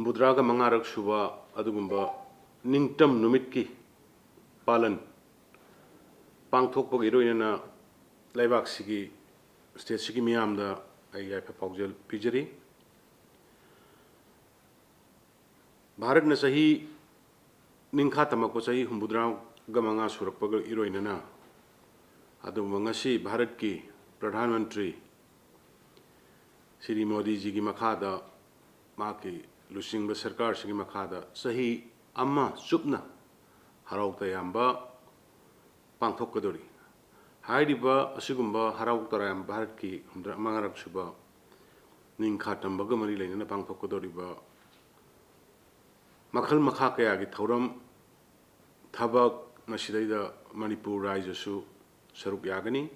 हुम्बुद्रागा मंगारक सुबा अदुगुम्बा निंगटम नुमित की पालन पांगथोकपगी इरोइनना लेबाक सिगी स्टेट सिगी मियामदा आई याइफा पाउजल पिजरी भारत न सही निंखा तमको सही हुम्बुद्रागा मंगा सुरकपगा इरोइनना अदुगुम्बा ngasi भारत की प्रधानमंत्री श्री मोदी जी की मखादा माकी लुसिंग सरकार सिंह मखादा सही अम्मा चुपना हराव तयाम्बा पांथोकदोरी हाइरिबा असिगुम्बा हराव तरायाम भारत की मंगारक सुबा निंखा तंबगा मरी लेना पांथोकदोरीबा मखल मखा कया की थौरम थबक नसिदैदा मणिपुर राज्यसु सरुक यागनी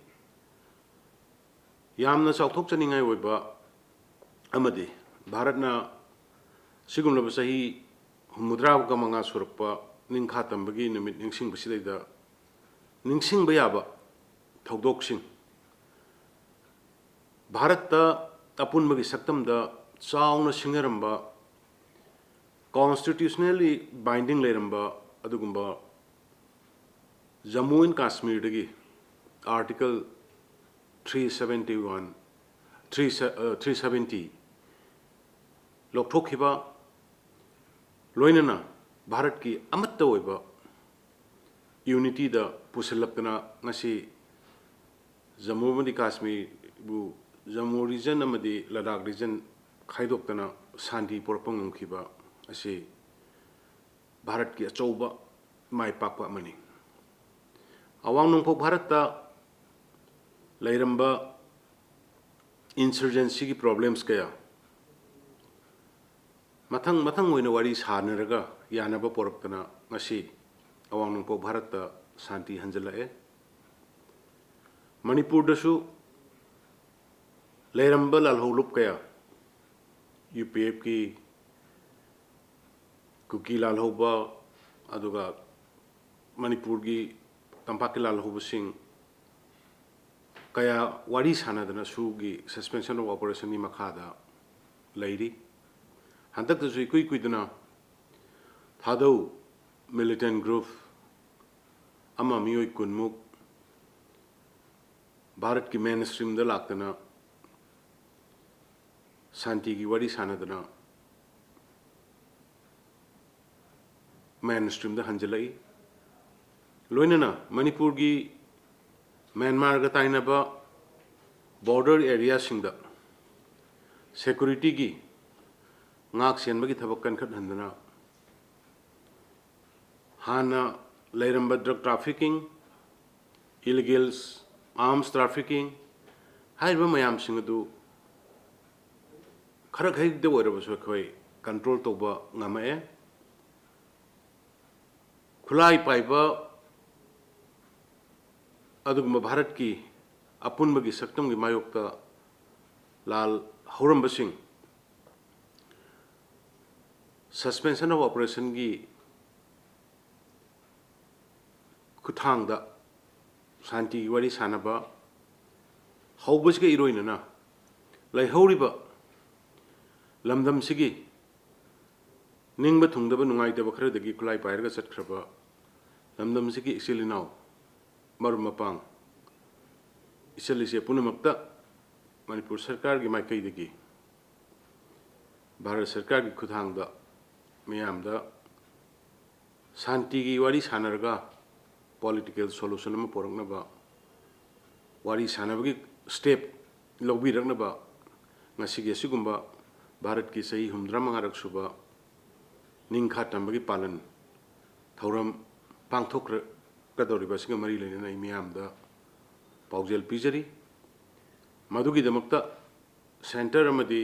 यामना चाउथोकचनिंगाय ओइबा अमदि भारतना सिगुमलब सही हुम्बुद्रागा मंगा सुरकपा निंखा तंबगी नुमित निंगसिंग बसिदैदा निंगसिंग बयाबा थौदोकसिंग भारतता अपुनबगी सक्तमदा चाउना सिंगरंबा कॉन्स्टिट्यूशनली बाइंडिंग लेरंबा अदुगुम्बा जम्मू एंड कश्मीर दगी आर्टिकल 370 लौथोखिबा लोइनना भारत की अमत्त ओइबा यूनिटी दा पुसलकना ngasi जम्मू एंड कश्मीर बु जम्मू रीजन अमदी लद्दाख रीजन खाइदोक्तना शांति पोरपंग ngखिबा असी भारत की अचौबा माय पाकपा मनी अवांग नोंफोक भारतता लेरंबा इंसर्जेंसी की प्रॉब्लम्स कया मथंग मथंग ओइना वारी सानरगा यानबा पोरक्तना ngasi अवांग नोंफोक भारतता शांति हंजलाए मणिपुर दसु लेरंबा लालहौलुप कया यूपीएफ की कुकी लालहौबा अदुगा मणिपुर की तंपाक की लालहौबा सिंह कया वारी सानदना सुगी सस्पेंशन ऑफ ऑपरेशन की मखादा लैरी हंतकदसु इकुई कुइदना थादौ मिलिटेंट ग्रुप अमा मियोय कुनमुक भारत की मेन स्ट्रीम दा लाक्तना शांति की वारी सानदना मेन स्ट्रीम दा हंजलाई लोइनना मणिपुर की म्यांमार का ताइनबा बॉर्डर एरिया सिंगदा सिक्योरिटी की ngak senbagi thabak kankhat handana hana leiramba drug trafficking illegal arms trafficking haiba mayam sing adu khara khai de oiraba so khoi control toba ngamae khulai paiba aduguma Bharat की अपुनबगी सक्तम की मायोक्ता लाल हौरंबा Singh suspension of operation की खुथांगदा शांति की वारी सानबा हौबसके इरोइनना लैहौरिबा लमदम सिगी निंगबा थुंगदबा नुंगाइतबा खरदगी खुलाई पायरगा चटखरबा लमदम सिगी इसिलिनाव मरुम मपांग इसिलिसे पुनमक्ता मणिपुर सरकार की माइकैदगी भारत सरकार की खुथांगदा मियामदा शांति की वारी सानरगा पॉलिटिकल सोल्यूशन में पोरकनबा वारी सानबगी स्टेप लौबीरकनबा ngasiगे सिगुम्बा भारत की सही हुम्द्रा मंगारक सुबा निंखा तंबगी पालन थौरम पांथोक्र कदौरिबा सिंग मरी लेना मियामदा पाउजल पिजरी मधुगी दमक्ता सेंटर अमदी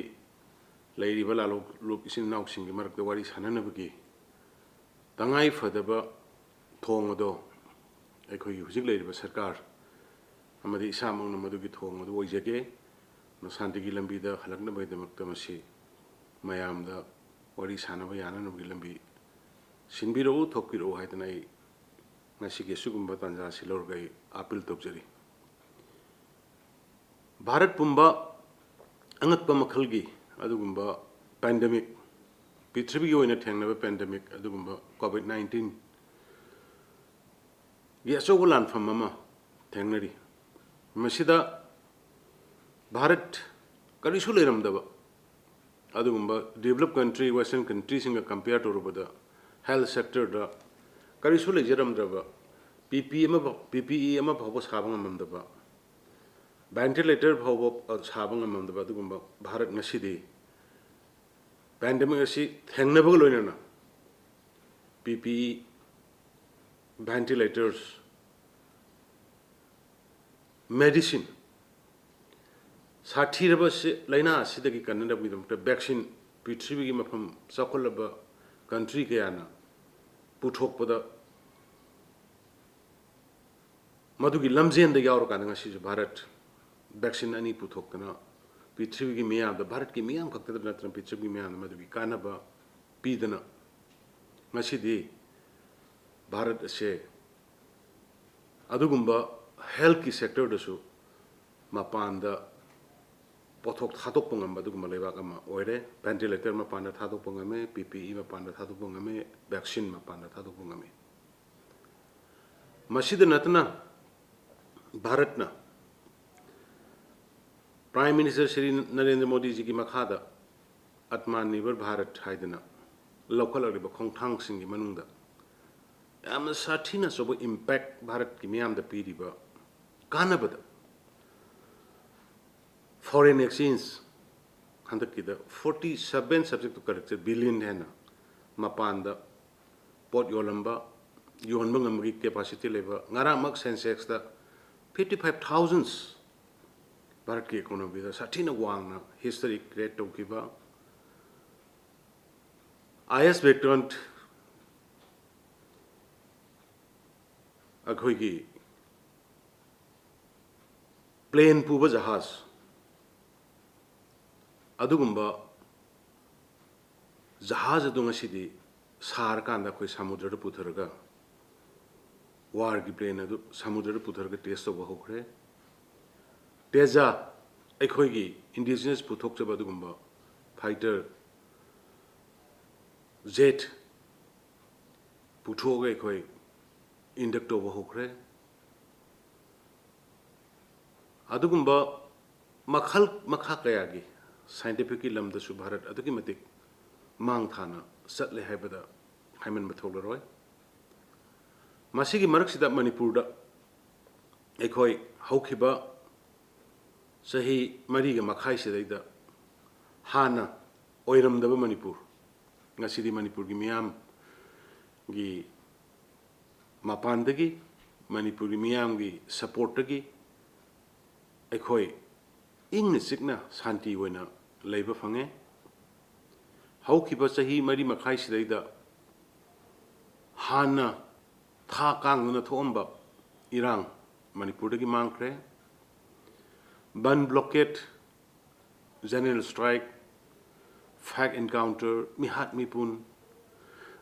लेरिबा लालोक इसिन नाउसिंग मरक्ता वारी साननबगी तंगाई फदबा थोंगदो अखोई हुजिक लेरिबा सरकार अमदी इसामंगना मधुगी थोंगदो ओइजगे शांति की लंबी दा हलकनबगी दमक्ता मसी मयामदा वारी सानबा याननबगी लंबी सिनबिरो थोकिरो हाइदना आई ngasiगे सुगुम्बा तंजा सिलोरगई अपील तौजरी भारत पुंबा अंगत्पा मखलगी अदुगुम्बा पैंडेमिक पृथ्वी की ओइना थेंगनबा पेंडेमिक अदुगुंबा कोविड-19 ये अचौबा लानफम अमा थेंगनरी मसिदा भारत करिसु लेरमदबा अदुगुंबा डेवलप कंट्री वेस्टर्न कंट्री सिंगा कंपेयर तोरबदा हेल्थ सेक्टर दा करिसु लेजरमद्रबा PPE अमा फावबा साबा ngमदबा वेंटिलेटर फावबा साबा ngमदबा अदुगुंबा भारत ngसिदि पेंडेमिक असि थेंगनबा लोइनना PPE वेंटिलेटर्स मेडिसिन साथीरबा से लाइना सिदगी कन्नडबगिदमता वैक्सीन पृथ्वी की मफम चाखोलबा कंट्री कयाना पुथोकपदा मधुगी लमजेंद यावर काना ngasi भारत वैक्सीन अनि पुथोकना पृथ्वी की मियाम भारत की मियाम खक्तद नत्र पृथ्वी की मियाम मधुगी कानबा पीदना ngasi भारत से अदुगुंबा हेल्थ की सेक्टर दसु मपानदा पोथोक थादोक पंगम अदुगुंबा लेबाक अमा ओइरे वेंटिलेटर मपानदा थादोक पंगमे PPE मपानदा थादोक पंगमे वैक्सीन मपानदा थादोक पंगमे मसिद नतना भारतना प्राइम मिनिस्टर श्री नरेंद्र मोदी जी की मखादा आत्मनिर्भर भारत हाइदना लौखलरिबा खोंथांग सिंगी मनुंगदा याम साथीना सोबो इम्पैक्ट भारत की मियाम द पीरिबा कानबदा फॉरेन एक्सचेंज हंदकिदा 47 सब्जेक्ट करेक्टर बिलियन है मपान पोट योलंबा योनबा ngमगी कैपेसिटी लेबा ngaramak सेंसेक्स दा 55,000 भारत की इकोनॉमी दा साथीना वांगना हिस्ट्री क्रिएट तौकिबा IS वेक्टरंट अखोगी प्लेन पुबा जहाज अदुगुंबा जहाज अदु ngसिदि सार कांदा कोई समुद्र पुथरगा वार की प्लेन अदु समुद्र पुथरगा टेस्ट तौबा होख्रे तेजा अखोगी इंडिजिनस पुथोकचबा अदुगुंबा फाइटर जेट पुथोगा अखोई इंडक्ट तौबा होख्रे अदुगुंबा मखल मखा कयागी साइंटिफिक की लमदसु भारत अदुगी मतिक मांग थाना सतले हाइबदा हाइमन बथोलरोय मसिगी मरकसिदा मणिपुरदा एखोय हौखिबा सही मरीगा मखाई सिदैदा हाना ओइरमदबा मणिपुर ngasiदी मणिपुर की मियाम गी मपानदगी मणिपुर की मियाम गी सपोर्टगी एखोय इंग सिकना शांति होना लेब फंगे हौखिबा सही मरी मखाई सिदैदा हाना था कांगना थोंबा इरांग मणिपुर की मांगख्रे बन ब्लॉकेट जनरल स्ट्राइक फैक एनकाउंटर मिहात मिपुन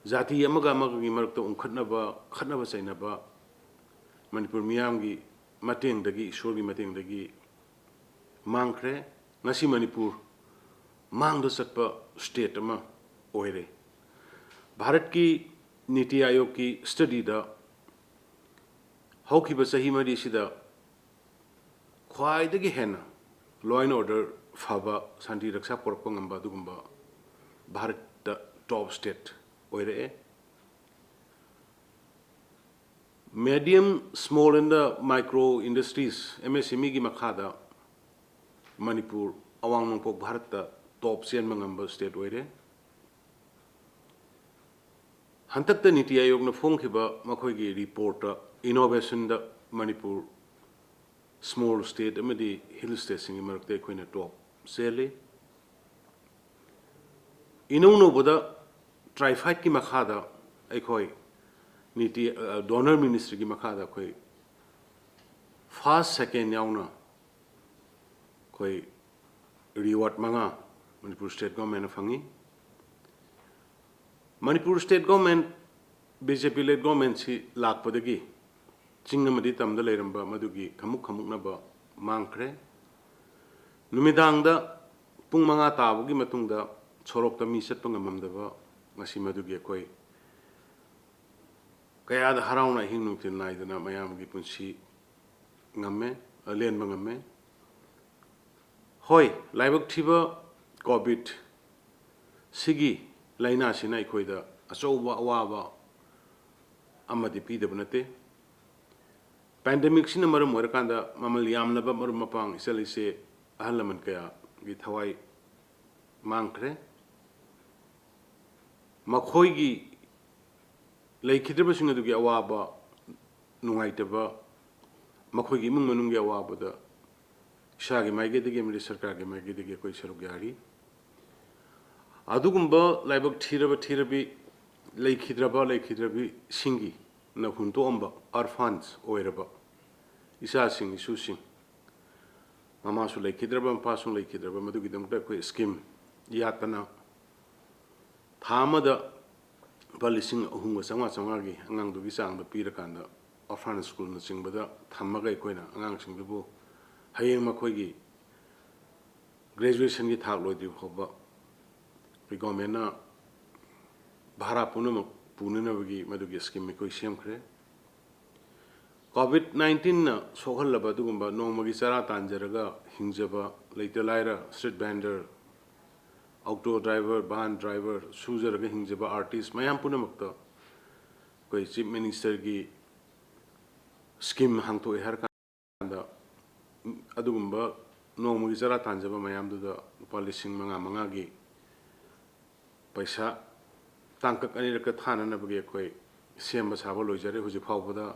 जाति अमगा अमगी मरक्ता उंखटनबा खटनबा चैनबा मणिपुर मियाम की मतेंगदगी ईश्वर की मतेंगदगी मांगख्रे ngasi मणिपुर मांगद चटपा स्टेट अमा ओइरे भारत की नीति आयोग की स्टडी दा हौखिबा सही मरी सिदा ख्वाइदगी हेना लॉ एंड ऑर्डर फाबा शांति रक्षा पोरपा ngamba दुगुंबा भारत दा टॉप स्टेट ओइरे medium small and micro industries MSME की मखादा मणिपुर अवांग नोंपोक भारत दा टॉप चेन ngamba स्टेट ओइरे हंतक नीति आयोग न फोंखिबा मखोगी रिपोर्ट इनोवेशन दा मणिपुर स्मॉल स्टेट अमदी हिल स्टेशन की मरकते खोइना टॉप सेले इनोनोबदा ट्राइफाइट की मखादा अखोई नीति डोनर मिनिस्ट्री की मखादा खोई फर्स्ट सेकेंड याउना खोई रिवार्ड मंगा मणिपुर स्टेट गवर्नमेंट फंगी Manipur state government BJP led government सी लाकपदगी चिंगमदी तमद लेरंबा मदुगी खमुक खमुकनबा मांगख्रे नुमिदांगदा पुंग मंगा ताबगी मतुंगदा sorokta mi setpa ngamamdaba ngasi madugi akoi kaya da harauna hinung tin naidana mayam gi punsi ngamme alen ngamme hoi laibak thiba covid sigi laina sina ikoida achoba awaba amadi pidaba nate pandemic sina maram orakanda mamal yamnaba marum mapang isalise ahalaman kaya gi thawai mangkre makhoi leikhidraba singa dugi awaba nungaitaba makhoi gi mung manung gi awaba da shagi maige dege mili sarkar gi maige dege koi saruk yari adugumba laibak thirabi leikhidrabi singi na hunto amba orphans oiraba isa sing isu sing mama su leikhidraba pa su leikhidraba madugi damta koi scheme yatana thamada palising ahunga sanga gi angang dugi sang da pirakanda orphan school na singbada thamaga koina angang singbu hayeng makhoi gi graduation gi thak lodi khoba government na bhara punana bagi madugi scheme koi sem khre covid 19 na sohal laba dugumba nongmagi sara tanjaraga hingjaba leitelaira street vendor outdoor driver van driver suzaraga hingjaba artist mayam punamakta koi chief minister gi scheme hangto har kanda adugumba nongmagi sara tanjaba mayam duda policing manga gi paisa tangkak ani raka thana na bagi koi semba saba loijare huji phawbada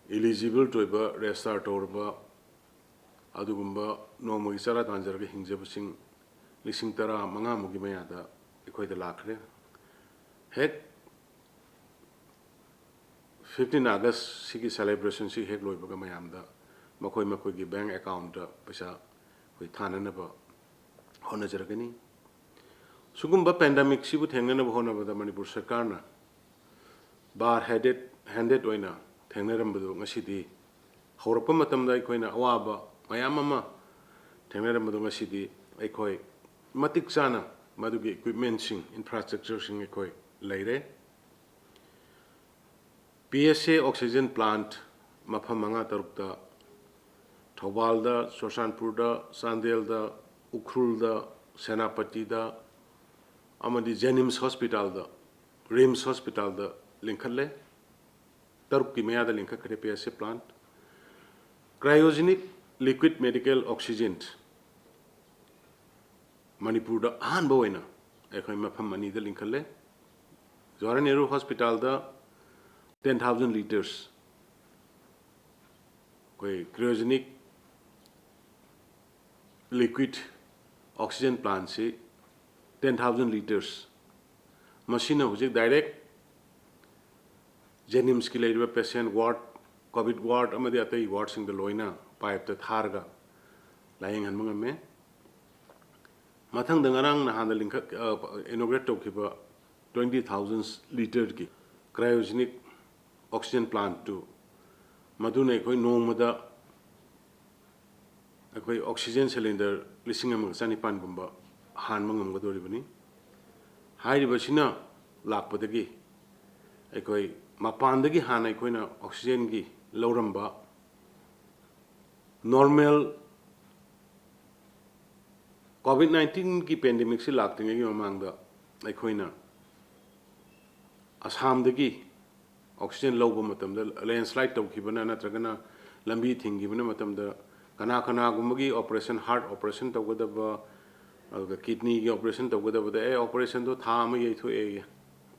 eligible toiba restart torba adugumba nomagi sara tanjaraga hingjabasing lising tara manga mugi mayada ikoi da lakhre hek 15 August sigi celebration si hek loibaga mayamda makoi gi bank account da paisa koi thana na ba hona jaragani sugumba pandemic sibu thengnana ba hona bada manipur sarkar na bar handed oina thengnaram badu ngasidi haurakpa matamda ikoina awaba mayam ama thengnaram badu ngasidi aikoi matik chana madugi equipment sing infrastructure sing ikoi leire PSA oxygen plant mafam manga tarukta Thobal da Soshanpur da Sandel da Ukhrul da Senapati da amadi Jenims hospital da Rims hospital da linkhalle taruk ki maya da linkha kare PSA plant cryogenic liquid medical oxygen Manipur da ahan boina ekhoi mafam mani da linkhalle Jawaharlal Nehru hospital da 10,000 liters koi cryogenic liquid oxygen plant se 10,000 liters machine hujik direct Jenims ki leiriba patient ward covid ward amadi atai ward sing da loina pipe ta tharga laying han mangame mathang dangarang na han da link inaugurate tokhiba 20,000 liter ki cryogenic oxygen plant to madune koi nomada koi oxygen cylinder lising amang sanipan gumba han mangam gadori bani hai ribasina lakpadagi koi mapandagi hana koina oxygen gi loramba normal covid 19 ki pandemic si laktinge gi mamangda koina Assam dagi oxygen loba matamda landslide tawkhibana natragana lambi thingibana matamda kana gumagi operation heart operation tawgadaba kidney gi operation tawgadaba da operation do thama ye tho e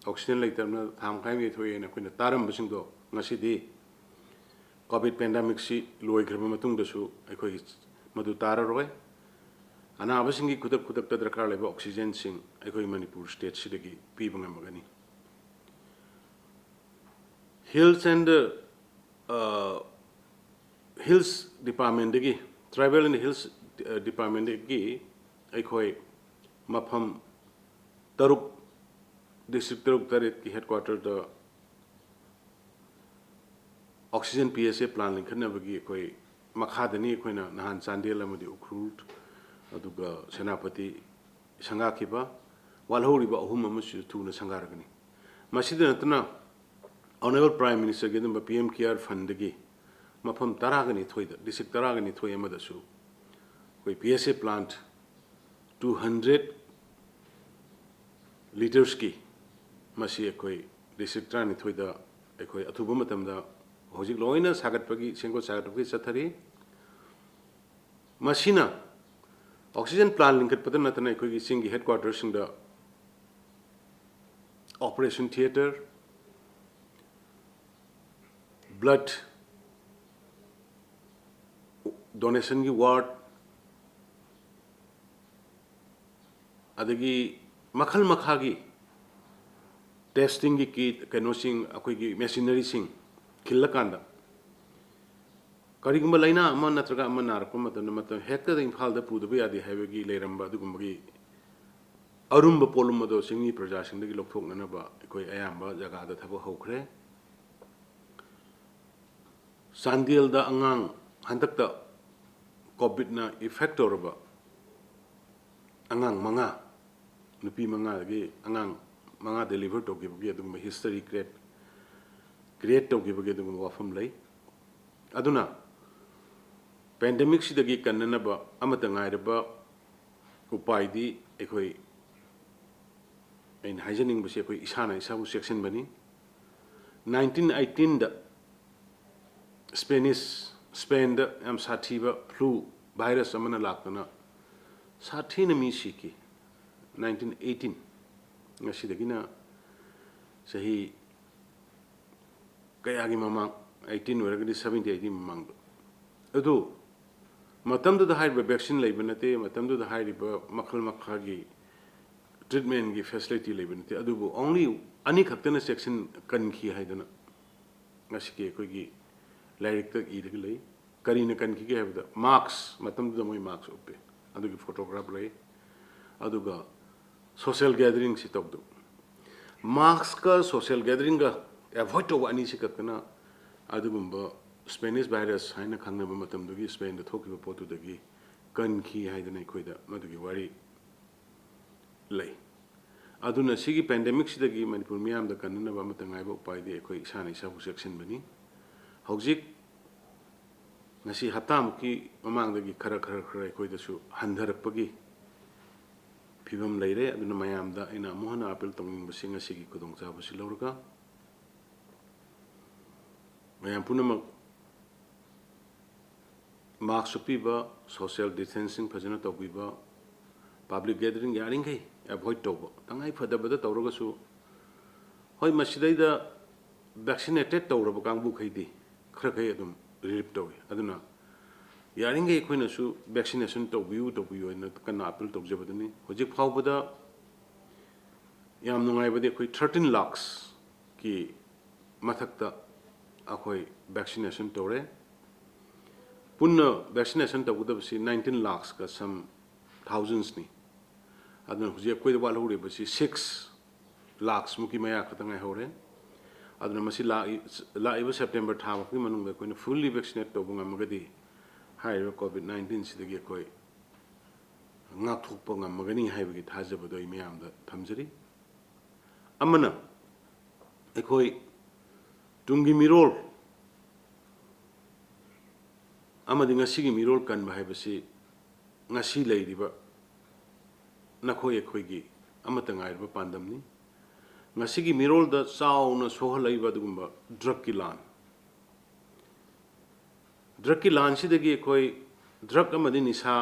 oxygen leitamna tham khai ye tho e na koina taram basing do ngasidi covid pandemic si loi graba matung da su aikoi madu tararoi ana abasingi kudak ta drakar leba oxygen sing aikoi manipur state sidagi pibanga magani hills and hills department dagi tribal and hills department dagi aikoi mafam taruk district taruk tarit ki headquarter da oxygen PSA plant linkna bagi koi makhadani koina nahan Chandel amadi Ukhrul aduga Senapati संगाखिबा वालहौरिबा अहुम अमसु थुना संगारगनी मसिद नतना honourable prime minister के दम PM care fund की मफम तरागनी थोइद district तरागनी थोइ अमदसु कोई PSA plant 200 litres की मसी कोई district तरानी थोइद कोई अथुब मतमदा होजिक लोइना सागतपगी सेंगो सागतपगी चथरी मसीना oxygen plant लिंकट पदन नतना कोई सिंगी हेडक्वार्टर सिंगदा ऑपरेशन थिएटर ब्लड डोनेशन की वार्ड अदगी मखल मखा की टेस्टिंग की किट कैनोसिंग अखोई मेशिनरी सिंग खिल्लकांदा करिगुम्बा लाइना अमा नत्रगा अमा नारप मतन हेक्ता इम्फाल दा पुदबा यादे हाइबगी लेरंबा अदुगुम्बगी अरुम्ब पोलुम दो सिंगी प्रजा सिंदगी लोकथोकनबा अखोई अयाम्बा जगह थबक हौखरे चांदेल दा अंगांग हंतकता कोविड ना इफेक्ट तौरबा अंगांग मंगा नुपी मंगा दगी अंगांग मंगा डिलीवर तौगिबगी अदुगुम्बा हिस्टरी क्रिएट तौगिबगी अदुगुम्बा वाफम लई अदुना पेंडेमिक सिदगी कन्ननबा अमत ngairaba उपायदी अखोई इन हाइजनिंग बसे अखोई इसाना इसाबु सेक्शन बनी 1918 दा स्पेन दा एम साथीबा फ्लू वायरस अमना लाक्तना साथीना मी सिकी 1918 ngasidagiना सही कयागी ममांग 18 वरगदी 70 80 ममांग अदु मतमदुदा हाइबा वैक्सीन लेबा नते मतमदुदा हाइबा मखल मखागी ट्रीटमेंट की फैसिलिटी लेबा नते अदुबु ओनली अनि खक्तना सेक्शन कनखी हाइदना ngasi कोई लाइक तक इदगी लई करीना कनखी के हाइबदा मार्क्स मतमदुदा मोय मार्क्स उप्पे अदुगी फोटोग्राफ लई अदुगा सोशल गैदरिंग से तबदु मार्क्स का सोशल गैदरिंग का एवॉइड तो अनि से कतना अदुगुम्बा स्पेनिश वायरस हाइना खंगनबा मतमदुगी स्पेन द थोकिबा पोतुदगी कनखी हाइदना खोइदा मदुगी वारी लई अदुना सिगी पेंडेमिक सिदगी मणिपुर मियाम द कन्ननबा मतंगाइबा उपायदि अखोई इसाना इसाबु सेक्शन बनी हौजिक ngasi haptamuki mamangdagi khara akoidasु handharapagi फिवम लेरे अदुना मयामदा इना मोहना अपील तंगिंगबसि ngasi खुदोंचाबसि लौरगा मयाम पुनमक मार्क्स उपीबा सोशल डिस्टेंसिंग फजना तौबीबा पब्लिक गैदरिंग यारिंगै अवॉइड तौबा तंगाई फदबदा तौरगसु होय मसिदैदा वैक्सीनेटेड तौरबा कांगबु खैदि खरखै अदुम रिलीफ तौई अदुना यारिंगै अखोइनसु वैक्सीनेशन तौबियु न कन्ना अपील तौजबदनी होजिक फावबदा याम नुंगाइबदि अखोइ 13 लाख की मथक्ता अखोइ वैक्सीनेशन तौरे पुन्ना वैक्सीनेशन तौगदबसि 19 लाख का सम थाउजेंड्स नि अदुना होजिक अखोइ वालहौरेबसि 6 लाख मुकी मया खतंगाइ हौरे अदुना मसि लाइबा सेप्टेम्बर थामकी मनुंगदा अखोइना फुल्ली वैक्सीनेट तौबा ngamagadi हाइबा कोविड 19 सिदगी अखोइ ngathokpa ngamagani haibagi thajabado imyamda thamjari amana अखोइ tungi mirol amadi ngasigi mirol kanba haibasi ngasi leiriba nakhoi अखोइगी amata ngairba pandamni ngasigi mirol da chauna sohalaiba dugumba drug ki lan drug की लान सिदगी अखोइ drug अमदि निसा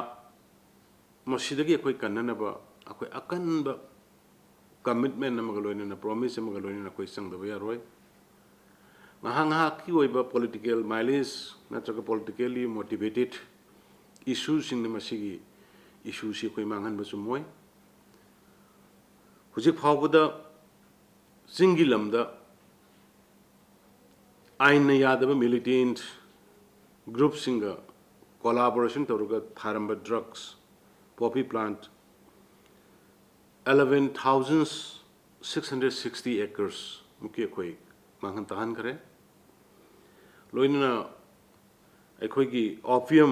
मसिदगी अखोइ कन्ननबा अखोइ अकनबा कमिटमेंट अमगा लोइनना प्रॉमिस अमगा लोइनना अखोइ संगदबा यारोय ngahang की ओइबा पॉलिटिकल माइलेज नत्रगा पॉलिटिकली मोटिवेटेड इशू सिंग मसिगी इशू सि अखोइ मांगहन बसु मोय हुजिक फावबदा सिंगी लमदा आइन यादबा मिलिटेंट ग्रुप सिंगा कोलैबोरेशन तौरगा थारंबा ड्रग्स पॉपी प्लांट 11,660 एकर्स मुकी अखोइ मांगन तहन करे लोइनना अखोइगी ओपियम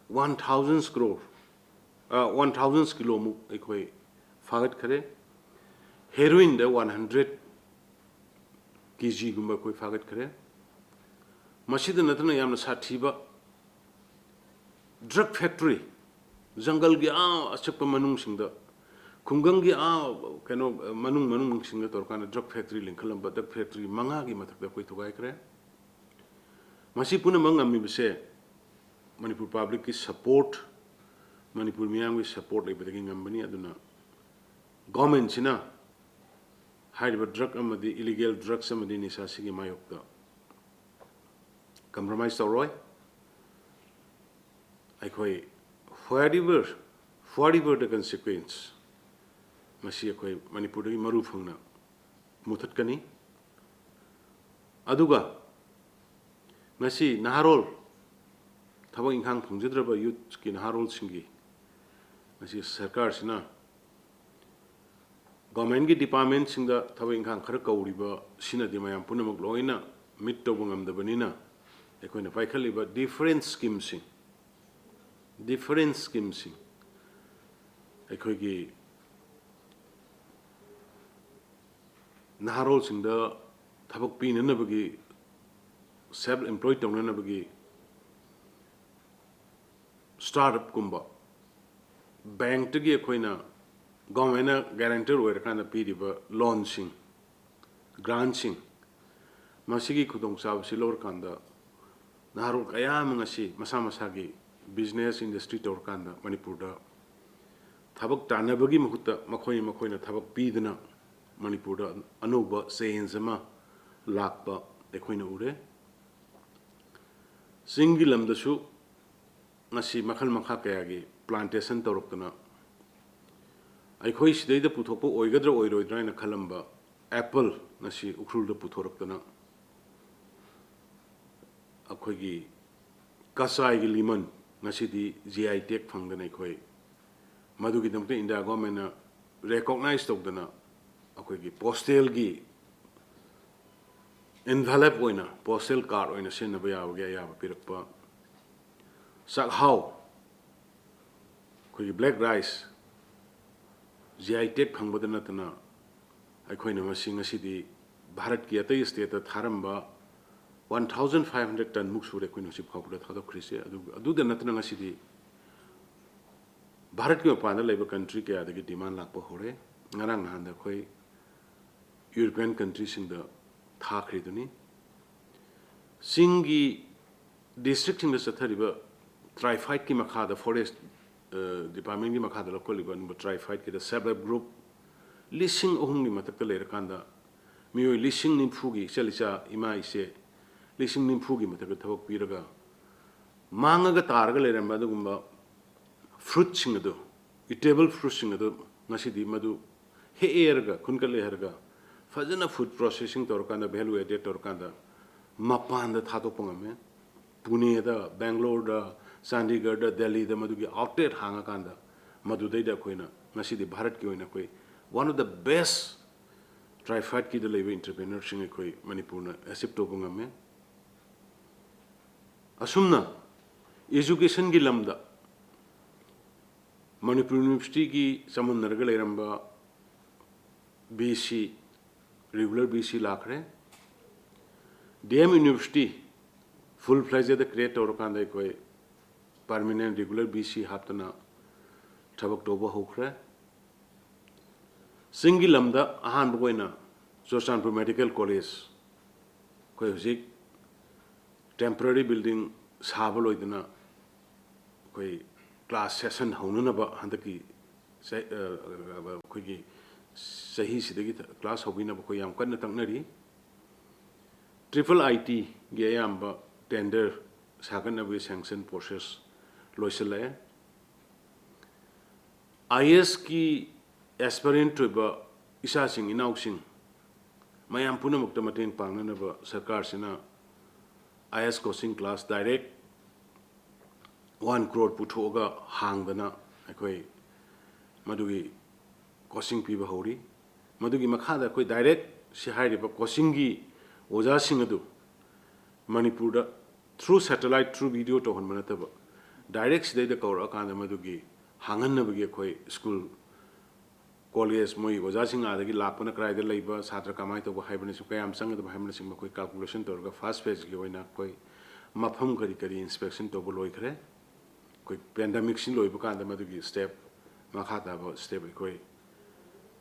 1,000 किलो मु अखोइ फागत खरे हेरोइन द 100 kg गुम्बा कोई फागत खरे मसीद नतना यामना साथीबा ड्रग फैक्ट्री जंगल की अचप मनुंग सिंगदा खुंगंग की कनो मनुंग मनुंग सिंगदा तोरकान ड्रग फैक्ट्री लिंखलंबा ड्रग फैक्ट्री मंगा की मथकदा कोई थुगाय करे मसी पुना मंगामी बसे मणिपुर पब्लिक की सपोर्ट मणिपुर मियाम की support लेबदगी ngambani aduna government sina haiba drug amadi illegal drugs amadi nisa sigi mayokta compromise toroi aikoi whatever the consequence masi akoi manipur gi maru phungna muthat kani aduga masi naharol thaba inkhang phungjidraba youth ki naharol singi masi sarkar sina government ki department singda thaba inkhang khara kauriba sina di mayam punamak loina mit to bungam da banina ekoina paikhaliba different schemes ekoi gi naharol singda thabak pinana bagi self employed tongna bagi startup kumba bank tagi ekoina government guarantor oirkana piriba loan sing grant sing masigi khudong sabsi lor kanda naharol kaya mangasi masa masa gi business industry torkanda manipur da thabak tanabagi mahutta makhoi na thabak pidna manipur da anuba sense ma lakpa ekoina ure singilam da su ngasi makhal makha kaya gi plantation torokna aikhoi sidai da puthokpo oigadra oiroidra na khalamba apple ngasi ukhul da puthoraktana akhoi gi kasai gi limon ngasi di GI tag phangdana aikhoi madugi damte india government na recognize tokdana akhoi gi postal gi envelope oina postal card oina senaba yawge ya pirakpa sakhau khoi black rice GI tag phangbada natana aikhoina masing asidi bharat ki atai state tharamba 1500 ton muk sure koino sip khawda thado khrise adu da natana ngasidi bharat ki mapana leba country ke adagi demand lakpa hore ngarang handa khoi european countries sing da thakri duni singi district sing da sathariba triphyte ki makha da forest department ki makha da lokoliba number triphyte ki da suburb group lising ohum ni matakta leira kanda mioi lising ni phugi chalisa ima ise lising ni phugi matakta thabak piraga mangaga targa leiramba dugumba fruit sing ado eatable fruit sing ado ngasidi madu he erga kunkale herga fajana food processing torkanda value added torkanda mapanda thado pongame pune da bangalore da chandigarh da delhi da madu gi outlet hanga kanda madu dai da koina ngasidi bharat ki oina koi one of the best triphyte ki da lebe entrepreneur sing koi manipur na accept to pongame asumna education gi lamda manipur university ki samundarga leiramba BC regular BC lakre DM university full fledged the create orkanda koi permanent regular BC haptana thabak toba hokre singilamda ahan boina Churchandpur medical college koi hojik temporary building sabal oidana koi class session haunana handaki koi sahi sidagi class hobina koi yam kanna tangnari triple IT ge yamba tender sagan na sanction process loisala IS ki aspirant to ba isa sing inau sing mayam puna mukta matin pangna ba sarkar sina IS coaching class direct 1 crore puthoga hangdana akoi madugi coaching piba hori madugi makhada koi direct se hairiba coaching gi oja sing adu manipur da through satellite through video to hon manataba direct sidai da kawra kan madugi hangan na bagi koi school college मोई ओजासिंग आदगी लापना कराइदा लैबा छात्र कमाई तब हाइबनसु कयाम संगद हाइबनसिंग मखोई calculation तौरगा first phase की ओइना कोई मफम करी करी inspection तब लोइखरे कोई पेंडेमिक सिन लोइब कांद मदुगी स्टेप मखा ताब स्टेप कोई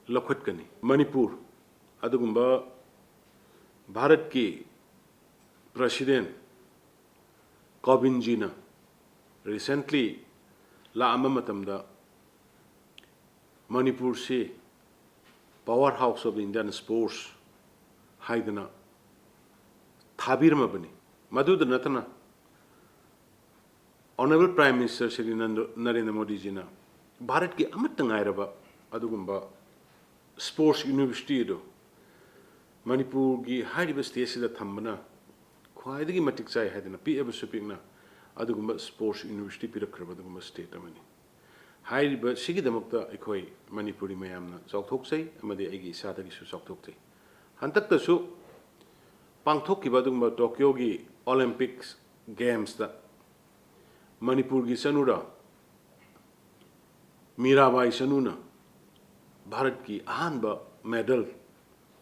लखुटकनी मणिपुर अदुगुंबा भारत की प्रेसिडेंट कोविंद जी ना रिसेंटली लाम मतमदा मणिपुर से power house of Indian sports हाइदना थाबीरमबनी मधुद नतना honourable prime minister Shri Narendra Modi ji ना भारत की अमत ngairaba अदुगुंबा स्पोर्ट्स यूनिवर्सिटी दो मणिपुर की हाइरिबा स्टेट से थम्बना ख्वाइदगी मटिक चाय हाइदना पीएबसु पिकना अदुगुंबा स्पोर्ट्स यूनिवर्सिटी पिरखरबा अदुगुंबा स्टेट अमनी हाइरिबा सिगिदमक्ता अखोई मणिपुरी मयामना चौथोकसै अमदि आइगी इसादगिसु चौथोकसै हंतक्तसु पांथोकिबा अदुगुंबा टोक्यो की ओलंपिक्स गेम्स दा मणिपुर की सनुरा मीराबाई सनुना भारत की अहानबा मेडल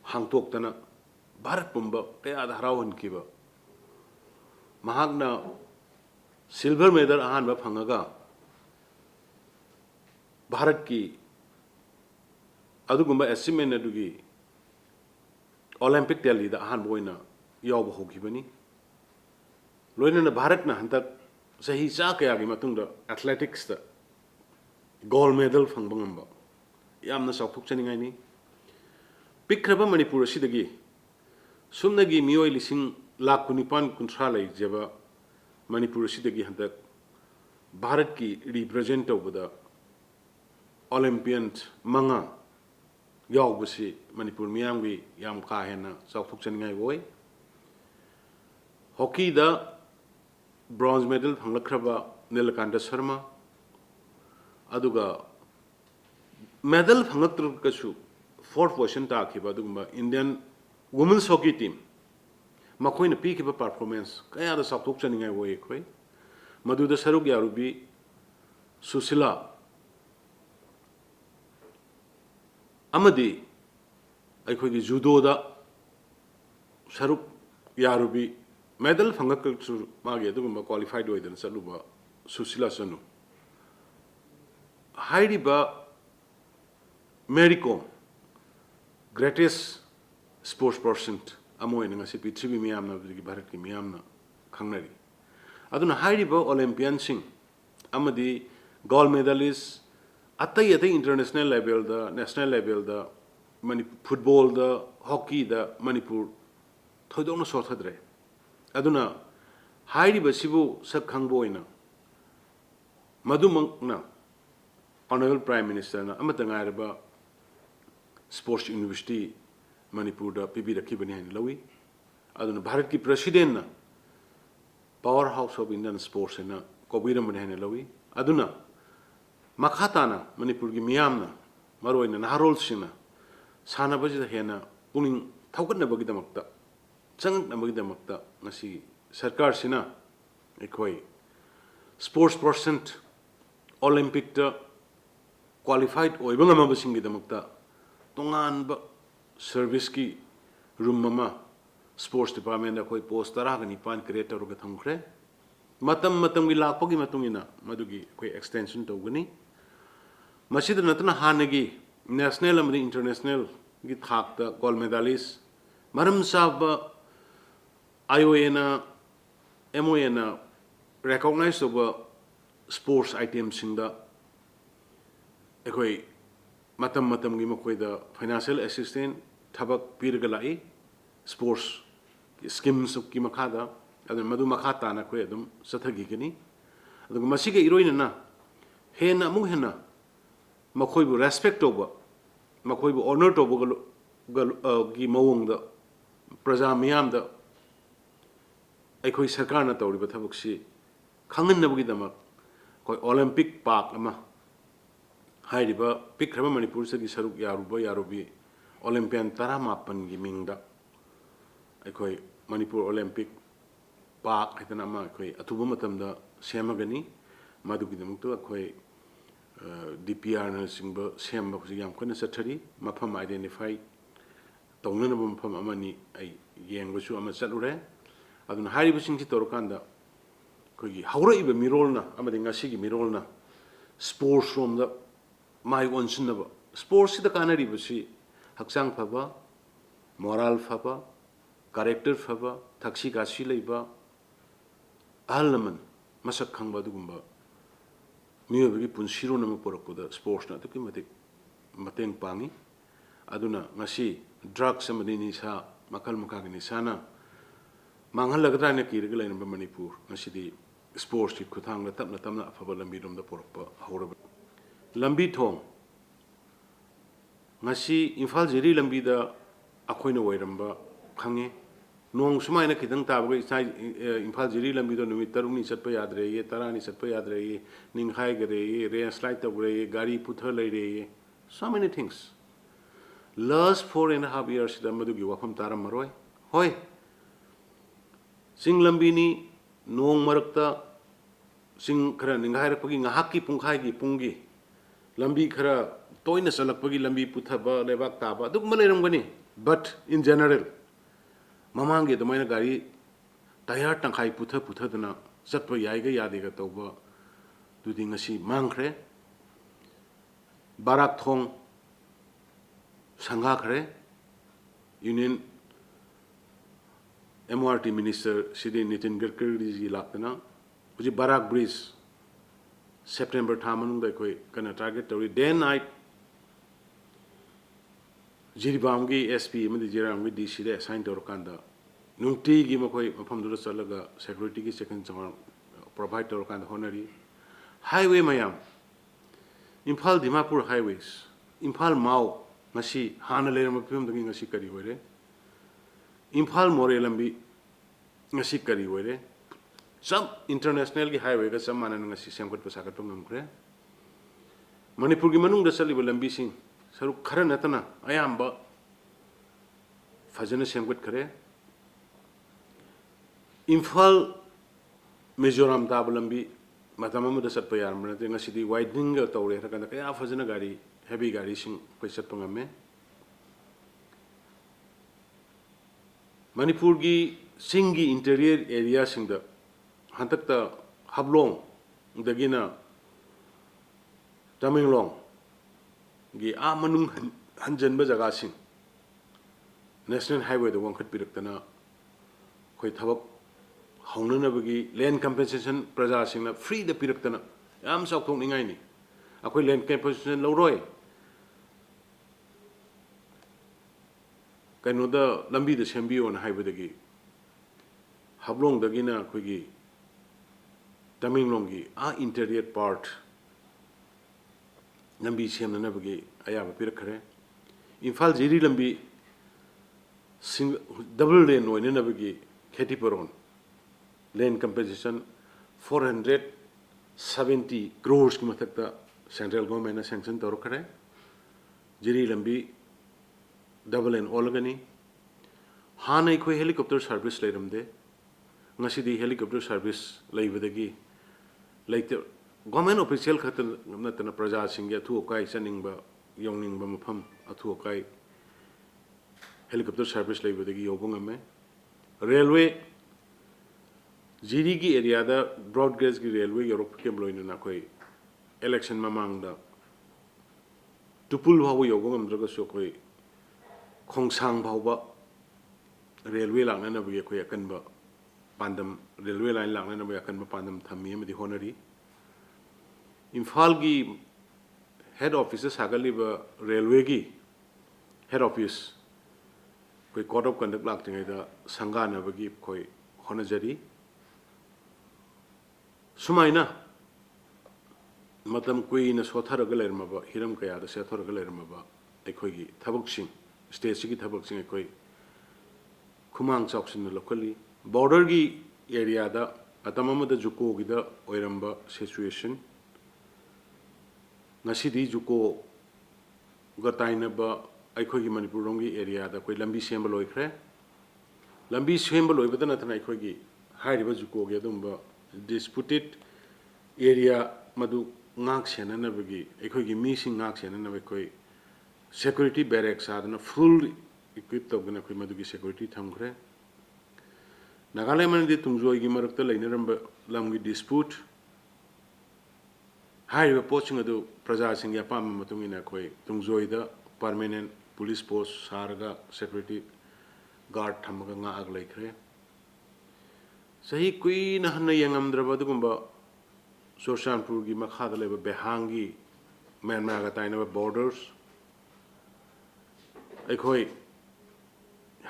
हांगतोक्तना भारत पुंबा कयादा हरावहनकिबा महागना सिल्वर मेडल अहानबा फंगगा भारत की अदुगुंबा अचीवमेंट अदुगी ओलंपिक टैलीदा अहानबा ओइना यावबा होगिबनी लोइनना भारतना हंतक सही चा कयागी मतुंगदा एथलेटिक्स दा गोल्ड मेडल फंगबा ngamba यामना साउथोकचनिङाइनि पिख्रबा मणिपुर असिदगी सुमनगी मियोय लिसिंग लाख कुनिपान कुंथ्रा लैजेबा मणिपुर असिदगी हंतक भारत की रिप्रेजेंट तौबदा ओलंपियन मंगा यावबसी मणिपुर मियामगी याम का हेना साउथोकचनिङाइ ओय हॉकी दा ब्रॉन्ज मेडल फंगलखरबा नीलकांत शर्मा अदुगा मेडल फंगलत्रकसु फोर्थ पोजीशन ताखिबा अदुगुंबा इंडियन वुमेन्स हॉकी टीम मखोइना पीखिबा परफॉर्मेंस कयादा साउथोकचनिङाइ ओय खोय मदुदा सरुक यारुबी सुशीला अमदी अखोगी जुडोदा सरुक यारुबी मेडल फंगलकसु मागे अदुगुंबा क्वालिफाइड ओइदन चलुबा सुशीला सनु हाइरिबा Mary Kom greatest sports person अमोइना ngasi पृथ्वी मियामना भारत की मियामना खंगनरी अदुना हाइरिबा ओलंपियन सिंह अमदी गोल्ड मेडलिस्ट अतई अतई इंटरनेशनल लेवल दा नेशनल लेवल दा फुटबॉल दा हॉकी दा मणिपुर थोइदोंना सोथद्रे अदुना हाइरिबा सिबु सक खंगबोइना मधुमंगना ऑनरेबल प्राइम मिनिस्टर ना अमत ngairaba स्पोर्ट्स यूनिवर्सिटी मणिपुर दा पीबी रखिबनी हाइन लवी अदुना भारत की प्रेसिडेंट ना power house of Indian sports ना कोबिरमनी हाइन लवी अदुना मखाताना मणिपुर की मियामना मरोइना नारोल सिंना सानबजिदा हेना पुनिंग थौगतनबगिदमक्ता चंगनबगिदमक्ता ngasi सरकार सिना एखोई स्पोर्ट्स पर्सन ओलंपिक दा क्वालिफाइड ओइबा ngamabasinggidamakta तोंगानबा सर्विस की रूम ममा स्पोर्ट्स डिपार्टमेंट अखोई पोस्ट 19 क्रिएट तौरगा थमख्रे मतम मतम की लापगी मतुंगिना मदुगी अखोई एक्सटेंशन तौगनी मसिद नतना हानगी नेशनल अमदी इंटरनेशनल की थाकता गोल्ड मेडलिस्ट मरम साब आईओएना एमओएना रिकॉग्नाइज तौबा स्पोर्ट्स आइटम सिंगदा अखोई मतम मतम की मखोइदा फाइनेंशियल असिस्टेंट थबक पीरगा लाई स्पोर्ट्स स्कीम्स की मखादा अदु मधु मखा ताना खोय अदुम सथगिगनी अदु मसिगे इरोइना हेना अमु हेना मखोइबु रेस्पेक्ट तौबा मखोइबु ऑनर तौबा की मवंगदा प्रजा मियामदा अखोई सरकारना तौरिबा थबकसी खंगनबगिदमक कोई ओलंपिक पार्क अमा हाइरिबा पिख्रबा मणिपुर से सरुक यारुबा यारुबी ओलंपियन 18 की मिंगदा अखोई मणिपुर ओलंपिक पार्क हैतना अमा अखोई अथुबा मतमदा सेमगनी मदुगिदमक्तो अखोई DPR na singba sem ba yam kana sathari mafam identify tongna na mafam amani ai yeng ba su ama chalure aduna hari ba singsi torkanda kogi haura iba mirolna amadi ngasi gi mirolna sports room da mai onsin ba sports si da kanari ba si haksang phaba moral phaba character phaba thakshi kasi leiba alman masak khangba dugumba मियोबगी पुनसिरो नम पोरकपुदा sports ना Tuki मतेंग Pangi अदुना ngasi drugs amani nisa makal mukha gi nisana manghal lagdra ne kirga lein ba manipur ngasi di sports ki khuthang la tapna tamna afaba lambi rom da porokpa hawra lambi thong ngasi imphal jeri lambi da akhoina wairamba khange nong sumai na khidang tabga isai imphal jeri lambi do numit taruni chatpa yad re ye tarani chatpa yad re ye ninghai gare ye re slide tab re ye gari putha lai re ye so many things last 4.5 years da madu gi wafam taram maroi hoi sing lambi ni nong marakta sing khara ninghai rak pagi ngahak ki pungkhai gi pungi lambi khara toina salak pagi lambi putha ba lebak taba duk malai ram gani but in general ममांगे तो मैंने गाड़ी tyre टंखाई पुथा पुथा दना चटप याइगा यादेगा तौबा दुदी ngasi मांगख्रे बाराक थोंग संगाख्रे union MRT minister Shri Nitin Gadkari ji लाक्तना उजी बाराक ब्रिज सेप्टेम्बर था मनुंग दा कोई कना टारगेट तौरी डे नाइट जिरीबामगी SP मदि जिरामगी DC दे असाइन तौरकांदा नुंगटीगी मखोय मफमदुदा चलगा सिक्युरिटी की सेकंड चंग प्रोवाइड तौरकांदा होनरी हाईवे मयाम Imphal Dimapur highways Imphal Mao ngasi hana leram phim dagi ngasi kari hoire Imphal Moreh लंबी ngasi kari hoire सब इंटरनेशनल की हाईवे का सब मानन ngasi semkot pasakat pamamkre Manipur की मनुंग दा चलिबा लंबी सिंग सरुक खरा नतना अयाम्बा फजन सेमगत खरे इम्फाल मिजोराम ताब लंबी मतम अमदा चटप यारमना ते ngasi वाइडनिंग तौरे रकन कया फजन गाड़ी हेवी गाड़ी सिंग कोइ चटप ngame मणिपुर की सिंगी interior area Singh the हंतक हबलोंग दगिना Tamenglong गी आ मनुंग हंजनब जगह सिंग नेशनल हाईवे द वंखत पिरक्तना कोई थबक हौननबगी लैंड कंपनसेशन प्रजा सिंगना फ्री द पिरक्तना याम साउथोंनिंगाई नि अखोय लैंड कंपनसेशन लौरोय कइनोद लंबी द सेंबियोन हाइबदगी हबलोंग दगिना अखोयगी तमिंगलोंगी आ इंटीरियर पार्ट लंबी सेमनबगी अयाब पिरखरे इम्फाल जिरी लंबी सिंग डबल लेन ओइननबगी खेतीपरोन लैंड कंपनसेशन 470 crores की मथकता सेंट्रल गवर्नमेंट ने सैंक्शन तौरखरे जिरी लंबी डबल लेन ओलगनी हाँ नहीं कोई हेलीकॉप्टर सर्विस लेरमदे ngasi हेलीकॉप्टर सर्विस लेबदगी लेते गवर्नमेंट ऑफिशियल खत नतना प्रजा सिंग अथु अकाई चनिंगबा यौनिंगबा मफम अथु अकाई हेलीकॉप्टर सर्विस लेबदगी योबंगमे रेलवे जिरी की एरिया दा ब्रॉड गेज की रेलवे यूरोप के लोइना कोई इलेक्शन ममांगदा टुपुल भाव योबंगमद्रगसो कोई खोंगसांग भावबा रेलवे लांगनबगी कोई अकनबा पांदम रेलवे लाइन लांगनबगी अकनबा पांदम थमी मदि होनरी इम्फाल की हेड ऑफिस सागलिबा रेलवे की हेड ऑफिस कोई कोड ऑफ कंडक्ट लाक्तिङैदा संगानबगी कोई होनजरी सुमाइना मतम कुइना सोथरग लेरमबा हिरम कयादा सेथरग लेरमबा अखोयगी थबकसिंग स्टेट की थबकसिंग अखोय खुमांग चौकसिन लोकली बॉर्डर की एरिया दा अतममदा जुको गिदा ओइरमबा situation ngasi Dzukou गताइनबा अखोयगी Manipur रोंगी area दा कोई लंबी सेम लोइखरे लंबी सेम लोइबदा नथना अखोयगी हाइरिबा जुको गे दुंबा डिस्प्यूटेड एरिया मदु ngak senanabagi ekhoi meeting ngak senanaba ekhoi security barracks adana full equipped togana ekhoi madugi security thamkhre Nagaland man di tungjoi gi marakta lainaramba lamgi dispute haiba poching adu praja sing ya pam matungina ekhoi tungjoi da permanent police post sarga security guard thamaga nga ag laikre sahi kui na hanna yangamdraba dugumba Churachandpur gi makhada leba behangi Myanmar ga tainaba borders ekhoi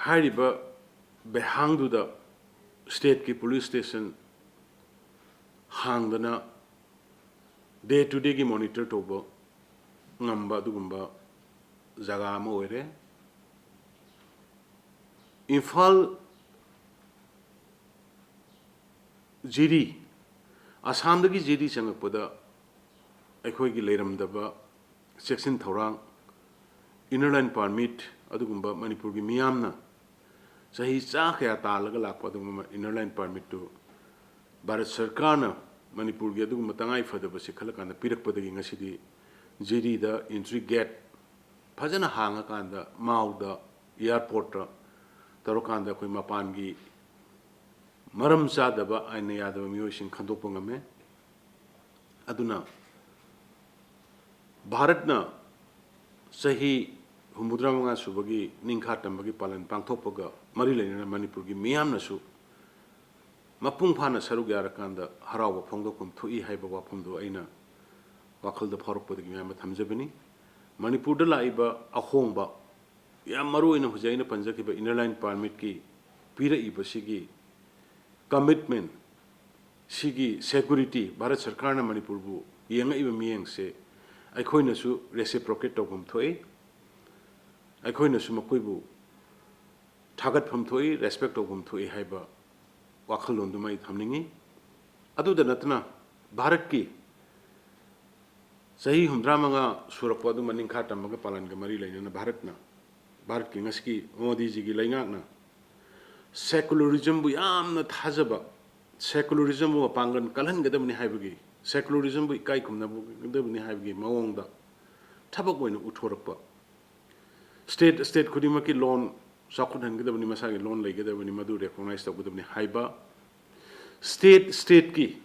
hariba behang du da state ki police station hangdana day to day gi monitor tobo ngamba dugumba jaga ma oire Imphal jiri Assam dagi jiri changakpada ekhoi gi leiramdaba section thorang inner line permit adugumba Manipur gi miyamna sahi cha khaya talaga lakpa adugumba inner line permit to Bharat Sarkarna Manipur gi adugumba tangai fadaba sikhalakanda pirakpadagi ngasidi jiri da entry gate phajana hanga kanda mauda airport ta tarokanda koi mapan gi maram chadaba aina yadaba miyosing khandokpa ngame aduna Bharatna sahi humudra manga subagi ningkha tambagi palan pangthokpaga mari lainana Manipur gi miyamna su mapung phana saruk yarakanda harawa phongdokum thui haiba waphamdo aina wakhalda phorokpadagi miyam thamjabani Manipur da laiba ahongba yam maru ina hujaina panjakiba inner line permit ki pira ibasigi commitment sigi security Bharat Sarkarna Manipur bu yenga iba miyeng se aikhoina su reciprocate togum thoi aikhoina su makoi bu thagat pham thoi respect togum thoi haiba wakhalon dumai thamningi adu da natna Bharat ki sahi humdra manga surakpa du maning kha tamaga palan ga mari lainana Bharat ki ngaski Modi ji gi laingakna secularism bu yamna thajaba secularism bu pangan kalhan gadamni haibagi secularism bu ikai kumna bu gadamni haibagi mawongda thabak oina uthorakpa state khudima ki loan sakhun han gadamni masagi loan lai gadamni madu recognize ta gadamni haiba state ki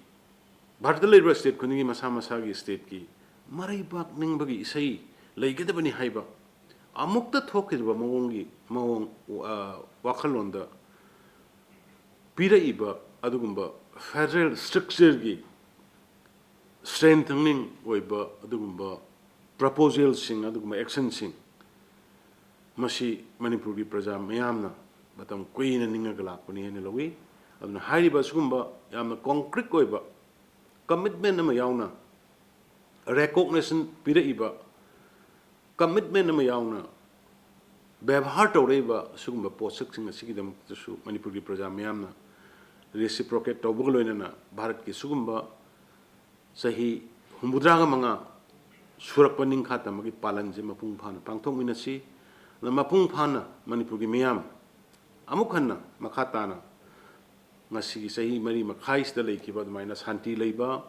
Bharat laiba state khudingi masa masagi state ki marai bak ningbagi isai lai gadamni haiba amukta thokhiba mawong wakhalonda pira iba adugumba federal structure gi strengthening oiba adugumba proposal sing adugumba action sing masi Manipur gi praja mayamna batam kuina ninga galakpani ne lawi aduna hariba sugumba yamna concrete oiba commitment ama yauna recognition pira iba commitment ama yauna ବ୍ୟବହାର tawreba sugumba posak sing asigidam su Manipur gi praja mayamna reciprocate tawbugloinana Bharat ki sugumba sahi humbudraga manga surakpaning khata magi palanje mapung phana pangthong minasi na mapung phana Manipur gi miyam amukhanna makhatana ngasi sahi mari makhais da leikiba maina shanti leiba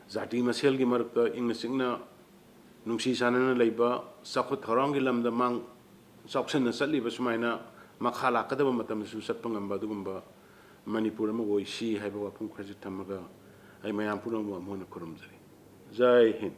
jati masel gi marakta ingna singna nungsi sanana leiba sakhut thorang gi lamda mang sauksan na satliba sumaina makhala kadaba matam su satpangamba dugumba Manipur ma goi si haiba wapung khajit tamaga ai mayam puna mo amona kurumjari Jai Hind